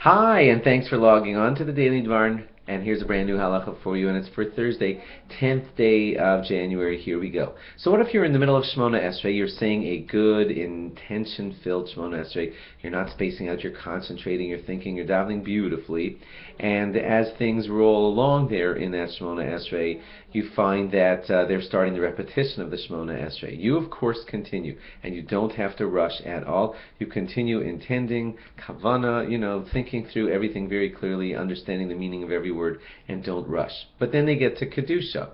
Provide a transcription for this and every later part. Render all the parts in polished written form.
Hi, and thanks for logging on to the Daily Dvar. And here's a brand new halacha for you, and it's for Thursday, 10th day of January. Here we go. So what if you're in the middle of Shemona Esrei, you're saying a good, intention-filled Shemona Esrei, you're not spacing out, you're concentrating, you're thinking, you're davening beautifully, and as things roll along there in that Shemona Esrei, you find that they're starting the repetition of the Shemona Esrei. You, of course, continue, and you don't have to rush at all. You continue intending, kavana, thinking through everything very clearly, understanding the meaning of every word, and don't rush. But then they get to Kedusha.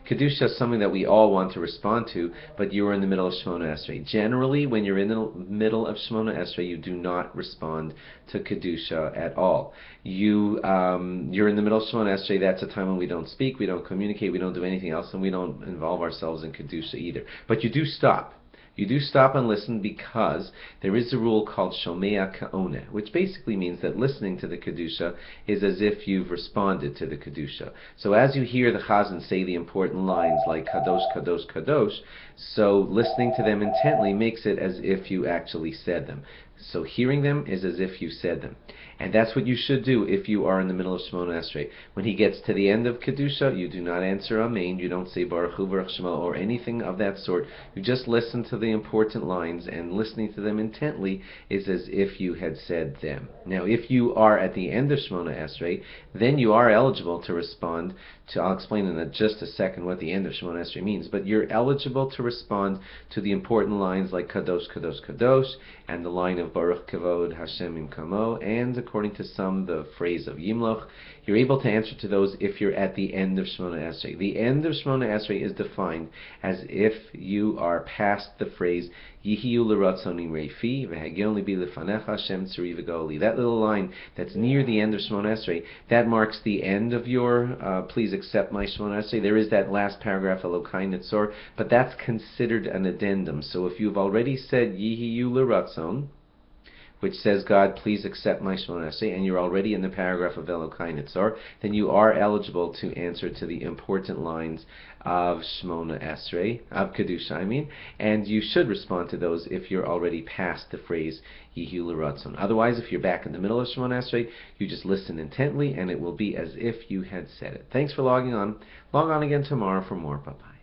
Kedusha is something that we all want to respond to, but you're in the middle of Shemona Esrei. Generally, when you're in the middle of Shemona Esrei, you do not respond to Kedusha at all. You're in the middle of Shemona Esrei. That's a time when we don't speak, we don't communicate, we don't do anything else, and we don't involve ourselves in Kedusha either. But you do stop. You do stop and listen because there is a rule called Shomea Ka'oneh, which basically means that listening to the Kedusha is as if you've responded to the Kedusha. So as you hear the Chazan say the important lines like Kadosh, Kadosh, Kadosh, so listening to them intently makes it as if you actually said them. So hearing them is as if you said them. And that's what you should do if you are in the middle of Shemona Esrei. When he gets to the end of Kedusha, you do not answer Amen, you don't say Baruch Hu, Baruch Shema, or anything of that sort. You just listen to the important lines, and listening to them intently is as if you had said them. Now, if you are at the end of Shemona Esrei, then you are eligible to respond to, I'll explain in just a second what the end of Shemona Esrei means, but you're eligible to respond to the important lines like Kadosh, Kadosh, Kadosh, and the line of Baruch Kavod Hashem Imkamo, and according to some, the phrase of Yimloch. You're able to answer to those if you're at the end of Shemona Esrei. The end of Shemona Esrei is defined as if you are past the phrase Yihiyu l'ratzonim reifi v'hagion libi lefanecha Hashem tzuri v'goli. That little line that's near the end of Shemona Esrei, that marks the end of your please accept my Shemona Esrei. There is that last paragraph, Elokai Nitzor, but that's considered an addendum. So if you've already said Yihiyu l'ratzon, which says, God, please accept my Shemona Esrei, and you're already in the paragraph of Elokai Nitzor, then you are eligible to answer to the important lines of Shemona Esrei, of Kedusha, and you should respond to those if you're already past the phrase Yihiyu l'ratzon. Otherwise, if you're back in the middle of Shemona Esrei, you just listen intently, and it will be as if you had said it. Thanks for logging on. Log on again tomorrow for more. Bye-bye.